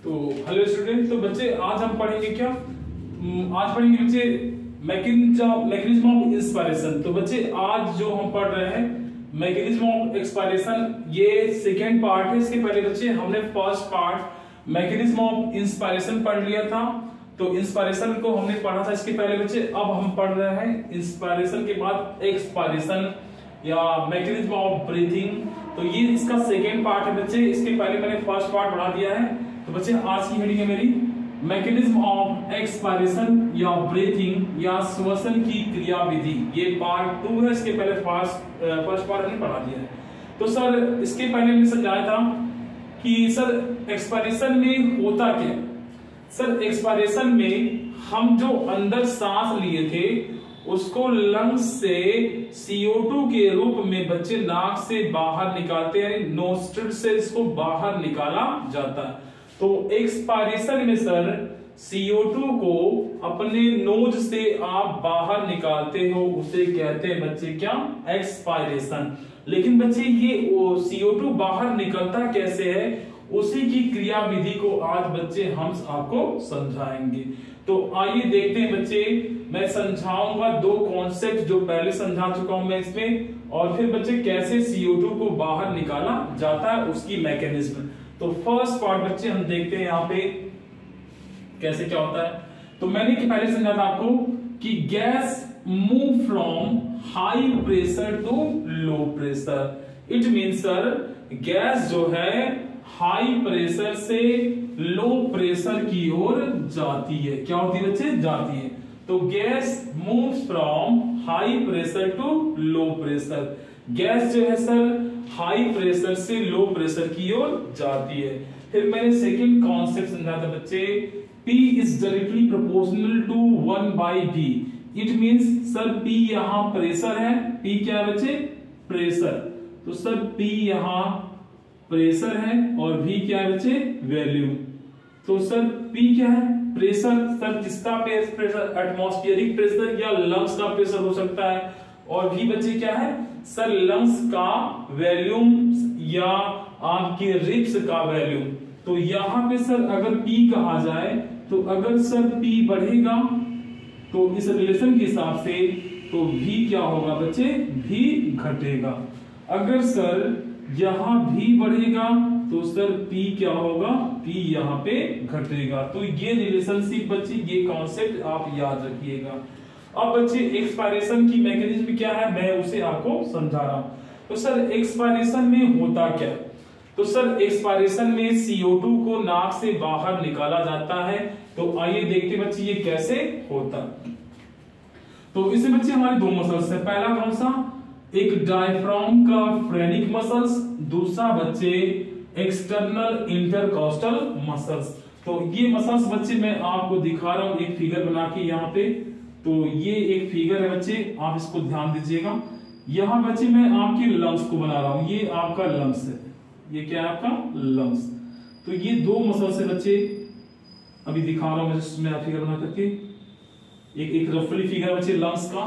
तो hello student, तो बच्चे आज हम पढ़ेंगे क्या? आज पढ़ेंगे बच्चे मैकेनिज्म ऑफ इंस्पिरेशन। तो बच्चे आज जो हम पढ़ रहे हैं मैकेनिज्म ऑफ इंस्पिरेशन, ये सेकेंड पार्ट है। इसके पहले बच्चे हमने first part mechanism of inspiration पढ़ लिया था। तो इंस्पिरेशन को हमने पढ़ा था इसके पहले बच्चे। अब हम पढ़ रहे हैं इंस्पिरेशन के बाद एक्सपायरेशन या मैकेनिज्म ऑफ ब्रीथिंग। तो ये इसका सेकेंड पार्ट है बच्चे। इसके पहले मैंने फर्स्ट पार्ट पढ़ा दिया है। तो बच्चे आज की हेडिंग है मेरी मैकेनिज्म ऑफ एक्सपायरेशन या ब्रीथिंग या श्वसन की क्रिया विधि। ये पार्ट 2 है। इसके पहले फर्स्ट पार्ट हमने पढ़ा दिया है। तो सर इसके पहले हमने समझाया था कि सर एक्सपायरेशन में होता क्या। सर एक्सपायरेशन में हम जो अंदर सांस लिए थे उसको लंग्स से CO2 के रूप में बच्चे नाक से बाहर निकालते हैं, नोस्ट्रिल से इसको बाहर निकाला जाता है। तो एक्सपायरेशन में सर CO2 को अपने नोज से आप बाहर निकालते हो, उसे कहते हैं बच्चे क्या? एक्सपायरेशन। लेकिन बच्चे ये CO2 बाहर निकलता कैसे है, उसी की क्रिया विधि को आज बच्चे हम आपको समझाएंगे। तो आइए देखते हैं बच्चे। मैं समझाऊंगा 2 कॉन्सेप्ट जो पहले समझा चुका हूं मैं इसमें, और फिर बच्चे कैसे CO2 को बाहर निकाला जाता है उसकी मैकेनिज्म। तो फर्स्ट पार्ट बच्चे हम देखते हैं यहाँ पे कैसे क्या होता है। तो मैंने पहले समझा था आपको कि gas move from high pressure to low pressure. It mean sir gas जो है हाई प्रेशर से लो प्रेशर की ओर जाती है। क्या होती है बच्चे? जाती है। तो gas moves from high pressure to low pressure. Gas जो है सर हाई प्रेशर से लो प्रेशर की ओर जाती है। फिर मैंने सेकंड कॉन्सेप्ट समझा था बच्चे, P is directly proportional to 1/V। It means sir P यहां प्रेशर है। P क्या है बच्चे? प्रेशर। तो सर P यहां प्रेशर है और V क्या है बच्चे? वॉल्यूम। तो सर P क्या है? प्रेशर। सर किसका प्रेशर? एटमॉस्फेरिक प्रेशर या लंग्स का प्रेशर हो सकता है। और V बच्चे क्या है? सर लंग्स का वॉल्यूम या आपके रिब्स का वॉल्यूम। तो यहां पे सर अगर P कहा जाए तो अगर सर P बढ़ेगा तो इस रिलेशन के हिसाब से तो V क्या होगा बच्चे? V घटेगा। अगर सर यहां V बढ़ेगा तो सर P क्या होगा? P यहां पे घटेगा। तो ये रिलेशनशिप बच्चे, ये कॉन्सेप्ट आप याद रखिएगा। अब बच्चे एक्सपायरेशन की मैकेनिज्म क्या है मैं उसे आपको समझा रहा हूं। तो सर एक्सपायरेशन में होता क्या? तो सर एक्सपायरेशन में CO2 को नाक से बाहर निकाला जाता है। तो आइए देखते बच्चे ये कैसे होता। तो इसमें बच्चे हमारे 2 मसल्स है। पहला कौन सा? एक डायफ्राम का फ्रेनिक मसल्स, दूसरा बच्चे एक्सटर्नल इंटरकॉस्टल मसल्स। तो ये मसल्स बच्चे मैं आपको दिखा रहा हूं एक फिगर बना के यहाँ पे। तो ये एक फिगर है बच्चे, आप इसको ध्यान दीजिएगा। यहां बच्चे मैं आपकी लंग्स को बना रहा हूं। ये आपका लंग्स है, ये क्या है आपका? लंग्स। तो ये 2 मसल्स है बच्चे, अभी दिखा रहा हूं मैं फिगर बना करके। एक रफली फिगर बच्चे लंग्स का।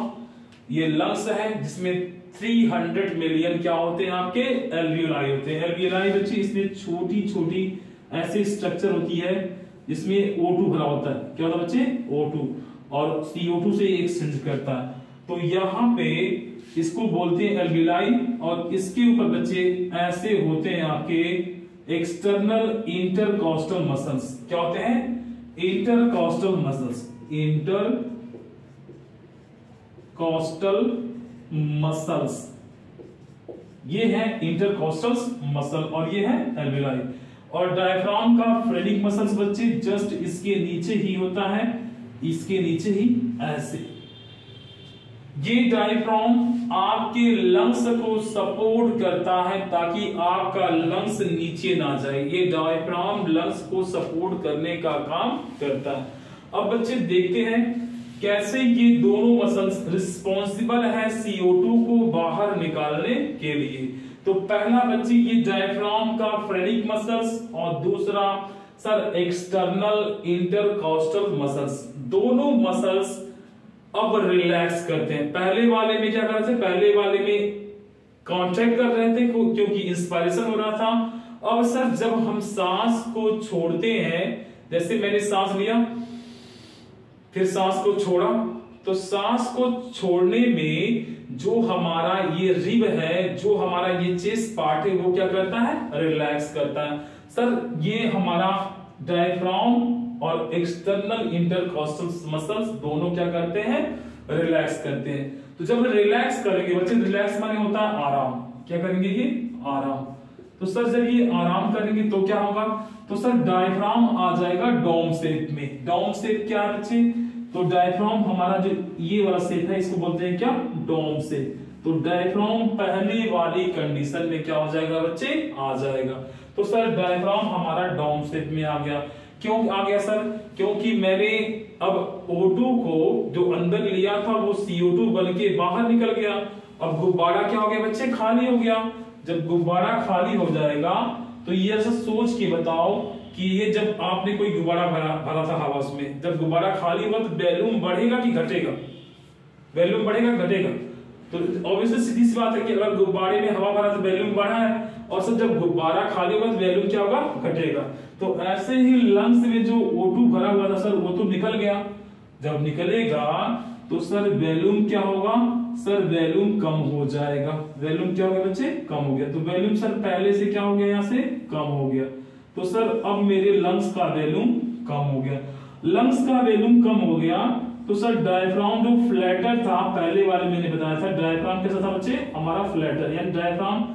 ये लंग्स है जिसमें 300 मिलियन क्या होते हैं आपके? एल्वियोलाई होते हैं। एल्वियोलाई बच्चे इसमें छोटी छोटी ऐसी स्ट्रक्चर होती है जिसमें O2 भरा होता है। क्या होता है बच्चे? O2 और CO2 से एक्सचेंज करता है। तो यहाँ पे इसको बोलते हैं एल्वियोलाई, और इसके ऊपर बच्चे ऐसे होते हैं आपके एक्सटर्नल इंटरकॉस्टल मसल्स। क्या होते हैं? Intercostal muscles. इंटरकॉस्टल मसल्स, ये है इंटरकॉस्टल मसल और ये है एल्वियोलाई। और डायफ्राम का फ्रेनिक मसल्स बच्चे जस्ट इसके नीचे ही होता है, इसके नीचे ही ऐसे। ये डायफ्राम आपके लंग्स को सपोर्ट करता है ताकि आपका लंग्स नीचे ना जाए। ये डायफ्राम लंग्स को सपोर्ट करने का काम करता है। अब बच्चे देखते हैं कैसे ये दोनों मसल्स रिस्पॉन्सिबल है CO2 को बाहर निकालने के लिए। तो पहला बच्चे ये डायफ्राम का फ्रेनिक मसल्स और दूसरा सर एक्सटर्नल इंटरकॉस्टल मसल्स। दोनों मसल्स अब रिलैक्स करते हैं। पहले वाले में क्या कर रहे थे? पहले वाले में कॉन्ट्रैक्ट कर रहे थे क्योंकि इंस्पायरेशन हो रहा था। अब सर जब हम सांस को छोड़ते हैं, जैसे मैंने सांस लिया फिर सांस को छोड़ा, तो सांस को छोड़ने में जो हमारा ये रिब है, जो हमारा ये चेस्ट पार्ट है, वो क्या करता है, रिलैक्स करता है। सर ये हमारा डायफ्राम और एक्सटर्नल इंटरकॉस्टल मसल्स दोनों क्या करते हैं, रिलैक्स करते हैं। तो जब रिलैक्स करेंगे बच्चे, रिलैक्स माने होता है आराम, क्या करेंगे ये आराम। तो सर जब ये आराम करेंगे तो क्या होगा, तो सर डायफ्राम आ जाएगा डोम शेप में। डोम शेप क्या है बच्चे, तो डायफ्राम हमारा जो ये वाला शेप है इसको बोलते हैं क्या, डोम शेप। तो डायफ्राम पहले वाली कंडीशन में क्या हो जाएगा बच्चे, आ जाएगा। तो सर डायफ्राम हमारा डोम शेप में आ गया। क्यों आ गया सर, क्योंकि मैंने अब O2 को जो अंदर लिया था वो CO2 बन के बाहर निकल गया। अब गुब्बारा क्या हो गया बच्चे, खाली हो गया। जब गुब्बारा खाली हो जाएगा तो ये ऐसा सोच के बताओ कि ये जब आपने कोई गुब्बारा भरा था हवा में, जब गुब्बारा खाली हुआ तो वॉल्यूम बढ़ेगा कि घटेगा, वॉल्यूम बढ़ेगा घटेगा। तो ऑब्वियसली सीधी सी बात है कि अगर गुब्बारे में हवा भरा तो वॉल्यूम बढ़ा है, और सर जब गुब्बारा खाली होगा तो वॉल्यूम क्या होगा, घटेगा। तो ऐसे ही लंग्स में जो O2 भरा हुआ था सर वो तो निकल गया। जब निकलेगा तो सर वॉल्यूम क्या होगा, सर वॉल्यूम कम हो जाएगा। वॉल्यूम क्या हो गया बच्चे, कम हो गया। तो वॉल्यूम सर पहले से क्या हो गया, यहाँ से कम हो गया। तो सर अब मेरे लंग्स का वॉल्यूम कम हो गया। लंग्स का वॉल्यूम कम हो गया तो सर डायफ्राम जो फ्लैटर था, पहले वाले मैंने बताया था डायफ्राम कैसा था बच्चे, हमारा फ्लैटर, यानी डायफ्राम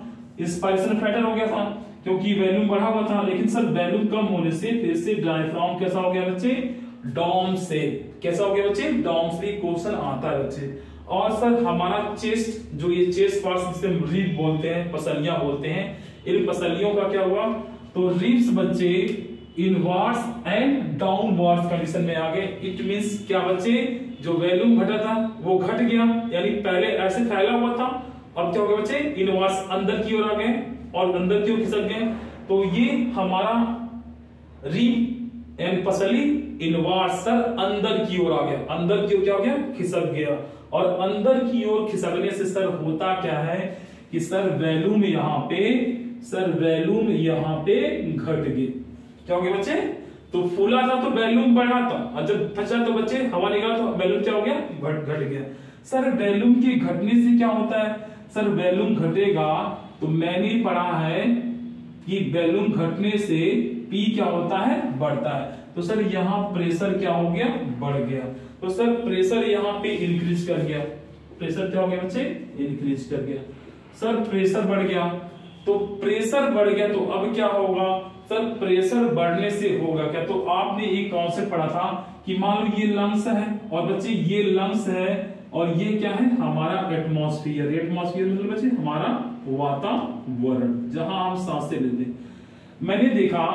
इंस्पायरेशन फ्लैटर हो गया था क्योंकि वॉल्यूम बढ़ा हुआ था। लेकिन सर वॉल्यूम कम होने से फिर से डायफ्राम कैसा हो गया बच्चे, डोम शेप। कैसा हो गया बच्चे, डोम शेप क्वेश्चन आता है बच्चे। और सर हमारा चेस्ट, जो ये चेस्ट पार्ट जिसे रिब बोलते हैं, पसलियां बोलते हैं, इन पसलियों का क्या हुआ, तो रिब्स बच्चे इनवर्ड्स एंड डाउनवर्ड्स कंडीशन में आ गए। इट मींस क्या बच्चे, जो वॉल्यूम घटा था वो घट गया, यानी पहले ऐसे फैला हुआ था, अब क्या हो गया बच्चे, इनवर्ड्स अंदर की ओर आ गए और अंदर की ओर खिसक गए। तो ये हमारा रिब एंड पसली इनवर्ड्स सर अंदर की ओर आ गया, अंदर की ओर क्या हो गया, खिसक गया। और अंदर की ओर खिसकने से सर होता क्या है कि सर वॉल्यूम यहाँ पे, सर वॉल्यूम यहाँ पे घट गई। क्या हो गया बच्चे, तो फूला था तो वॉल्यूम बढ़ा था, और जब फंसा तो बच्चे हवा निकला तो वॉल्यूम क्या हो गया, घट गया। सर वॉल्यूम के घटने से क्या होता है, सर वॉल्यूम घटेगा तो मैंने पढ़ा है कि वॉल्यूम घटने से P क्या होता है, बढ़ता है। तो सर यहाँ प्रेशर क्या हो गया, बढ़ गया। तो सर प्रेशर यहाँ पे इंक्रीज कर गया। प्रेशर क्या हो गया बच्चे, इंक्रीज कर गया। सर प्रेशर बढ़ गया, तो प्रेशर बढ़ गया तो अब क्या होगा, सर प्रेशर बढ़ने से होगा क्या, तो आपने एक कॉन्सेप्ट पढ़ा था कि मान लो ये लंग्स है और बच्चे ये लंग्स है और ये क्या है, हमारा एटमॉस्फेयर। एटमॉस्फेयर मतलब बच्चे हमारा वातावरण, जहां हम सांसें लेते हैं। मैंने देखा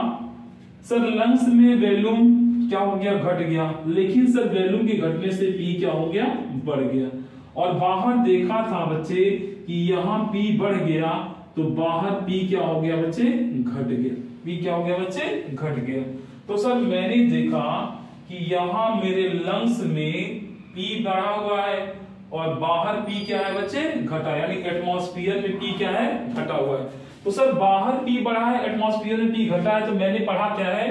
सर लंग्स में वॉल्यूम क्या हो गया, घट गया, लेकिन सर वॉल्यूम के घटने से P क्या हो गया, बढ़ गया। और बाहर देखा था बच्चे कि यहाँ P बढ़ गया तो बाहर P क्या हो गया बच्चे, घट गया। P क्या हो गया बच्चे, घट गया। तो सर मैंने देखा कि यहाँ मेरे लंग्स में P बढ़ा हुआ है और बाहर P क्या है बच्चे, घटा, यानी एटमॉस्फेयर में P क्या है, घटा हुआ है। तो सर बाहर P बढ़ा है, एटमॉस्फेयर में P घटा है, तो मैंने पढ़ा क्या है,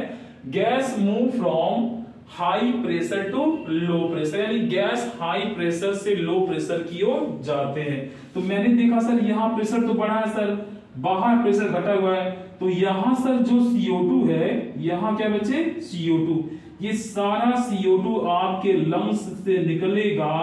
gas move from high pressure to low pressure, यानी गैस हाई प्रेशर से लो प्रेशर की ओर जाते हैं। तो मैंने देखा सर यहाँ प्रेशर तो बढ़ा है सर, बाहर प्रेशर घटा हुआ है, तो यहाँ सर जो CO2 है, यहाँ क्या बचे, CO2, ये सारा CO2 आपके लंग्स से निकलेगा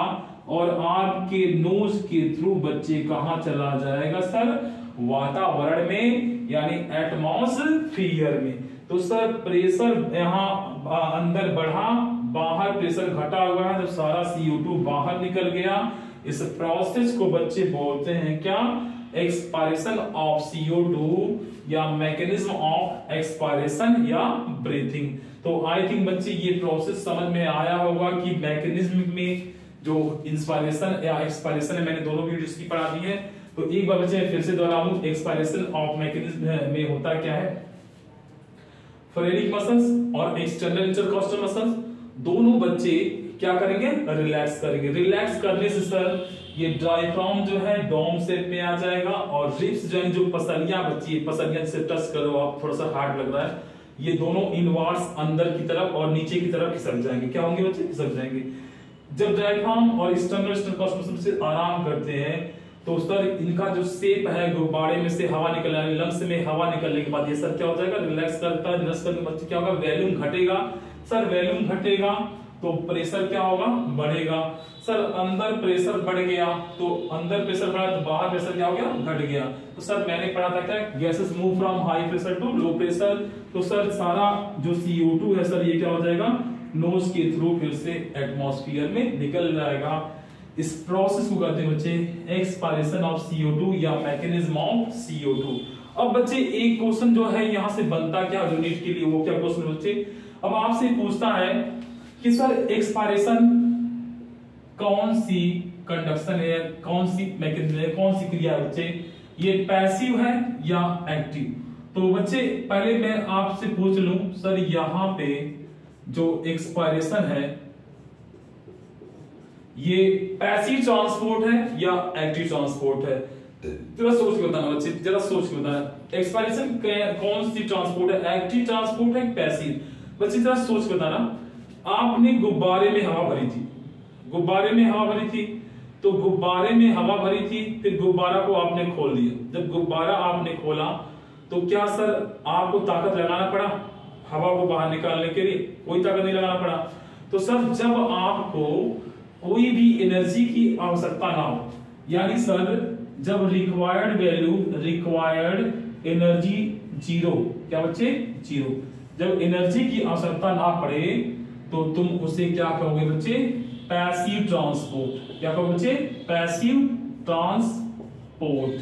और आपके नोज के थ्रू बच्चे कहां चला जाएगा सर, वातावरण में, यानी एटमॉस्फेयर में। तो सर प्रेशर यहाँ अंदर बढ़ा, बाहर प्रेशर घटा हुआ है, तो सारा CO2 बाहर निकल गया। इस प्रोसेस को बच्चे बोलते हैं क्या, एक्सपायरेशन ऑफ CO2 या मैकेनिज्म ऑफ एक्सपायरेशन या ब्रीथिंग। तो आई थिंक बच्चे ये प्रोसेस समझ में आया होगा कि मैकेनिज्म में जो इंस्पायरेशन या एक्सपायरेशन है, मैंने दोनों वीडियोस की पढ़ा दी है। तो एक बार बच्चे फिर से दोहराऊं, एक्सपायरेशन ऑफ मैकेनिज्म में होता क्या है, फेरेटिक मसल्स और एक्सटर्नल इंटरकॉस्टल मसल्स दोनों बच्चे क्या करेंगे, रिलैक्स करेंगे। रिलैक्स करने से सर ये डायफ्राम जो है डोम शेप में आ जाएगा और रिब्स जो है, जो पसलियां बची है, पसलियां से टच करो आप, थोड़ा सा हार्ड लग रहा है, ये दोनों इनवर्स अंदर की तरफ और नीचे की तरफ खिसक जाएंगे। क्या होंगे बच्चे, खिसक जाएंगे। जब डायफ्राम और एक्सटर्नल कॉस्मोस से आराम करते हैं तो सर इनका जो शेप है, गुब्बारे में से हवा निकलने, लंग्स में हवा निकलने के बाद ये सर क्या हो जाएगा, रिलैक्स करता है। रिलैक्स करने के बाद क्या होगा, वॉल्यूम घटेगा। सर वॉल्यूम घटेगा तो प्रेशर क्या होगा, बढ़ेगा। सर अंदर प्रेशर बढ़ गया तो अंदर प्रेशर बढ़ा तो बाहर प्रेशर क्या हो गया, घट गया। तो सर मैंने पढ़ा था क्या, gases move from high pressure to low pressure. तो सर सारा जो CO2 है सर ये क्या हो जाएगा, नोज के थ्रू फिर से एटमॉस्फेयर में निकल जाएगा। इस प्रोसेस को कहते हैं बच्चे एक्सपायरेशन ऑफ CO2 या मैकेनिज्म ऑफ CO2। अब बच्चे एक क्वेश्चन जो है यहां से बनता क्या यूनिट के लिए, वो क्या क्वेश्चन बच्चे, अब आपसे पूछता है कि सर एक्सपायरेशन कौन सी कंडक्शन है, कौन सी मैकेनिज्म है, कौन सी क्रिया है बच्चे, ये पैसिव है या एक्टिव। तो बच्चे पहले मैं आपसे पूछ लूं सर यहां पे जो एक्सपायरेशन है ये पैसिव ट्रांसपोर्ट है या एक्टिव ट्रांसपोर्ट है, जरा सोच के बताना बच्चे, जरा सोच के बताना। एक्सपायरेशन कौन सी ट्रांसपोर्ट है, एक्टिव ट्रांसपोर्ट है पैसिव, बच्चे जरा सोच के बताना। आपने गुब्बारे में हवा भरी थी, गुब्बारे में हवा भरी थी, तो गुब्बारे में हवा भरी थी, फिर गुब्बारा को आपने खोल दिया। जब गुब्बारा आपने खोला तो क्या सर आपको ताकत लगाना पड़ा हवा को बाहर निकालने के लिए, कोई ताकत नहीं लगाना पड़ा। तो सर जब आपको कोई भी एनर्जी की आवश्यकता ना हो, यानी सर जब required value, required energy zero, क्या बच्चे, जीरो, जब एनर्जी की आवश्यकता ना पड़े तो तुम उसे क्या कहोगे बच्चे, पैसिव ट्रांसपोर्ट। क्या कहोगे बच्चे, पैसिव ट्रांसपोर्ट,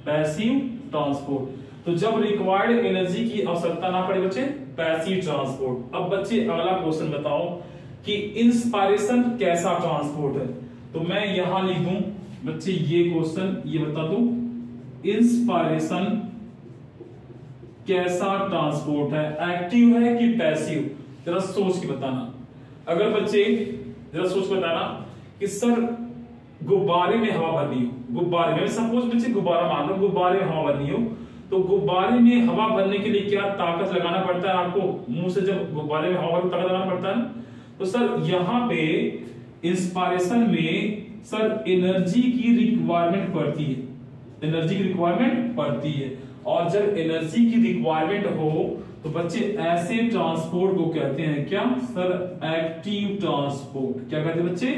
पैसिव ट्रांसपोर्ट। तो जब रिक्वायर्ड एनर्जी की आवश्यकता ना पड़े बच्चे, पैसिव ट्रांसपोर्ट। अब बच्चे अगला क्वेश्चन बताओ कि इंस्पायरेशन कैसा ट्रांसपोर्ट है। तो मैं यहां लिख दूं बच्चे ये क्वेश्चन, ये बता दूं इंस्पायरेशन कैसा ट्रांसपोर्ट है, एक्टिव है कि पैसिव, जरा सोच के बताना। अगर बच्चे जरा सोच के बताना कि सर गुब्बारे में हवा भरनी हो, गुब्बारे में सपोज बच्चे गुब्बारा मान लो, गुब्बारे में हवा भरनी हो, तो गुब्बारे में हवा भरने के लिए क्या ताकत लगाना पड़ता है आपको, मुंह से जब गुब्बारे में हवा ताकत लगाना पड़ता है। तो सर यहां पे इंस्पायरेशन में सर एनर्जी की रिक्वायरमेंट पड़ती है, एनर्जी की रिक्वायरमेंट पड़ती है। और जब एनर्जी की रिक्वायरमेंट हो तो बच्चे ऐसे ट्रांसपोर्ट को कहते हैं क्या सर, एक्टिव ट्रांसपोर्ट। क्या कहते हैं बच्चे,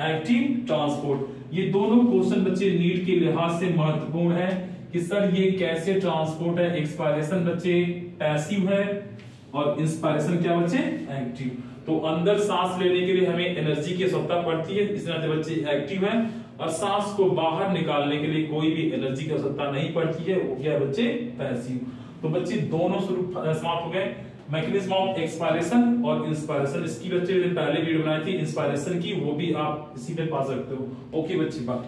एक्टिव ट्रांसपोर्ट। ये दोनों क्वेश्चन बच्चे नीट के लिहाज से महत्वपूर्ण है कि सर ये कैसे ट्रांसपोर्ट है। एक्सपायरेशन बच्चे पैसिव है और इंस्पायरेशन क्या बच्चे, एक्टिव। तो अंदर सांस लेने के लिए हमें एनर्जी की आवश्यकता पड़ती है, इसलिए बच्चे एक्टिव है, और सांस को बाहर निकालने के लिए कोई भी एनर्जी की आवश्यकता नहीं पड़ती है, वो क्या बच्चे, पैसिव। तो बच्चे दोनों स्वरूप समाप्त हो गए, मैकेनिज्म ऑफ एक्सपायरेशन और इंस्पायरेशन। इसकी बच्चे पहले वीडियो बनाई थी इंस्पायरेशन की, वो भी आप इसी पे पा सकते हो। ओके बच्चे, बाय।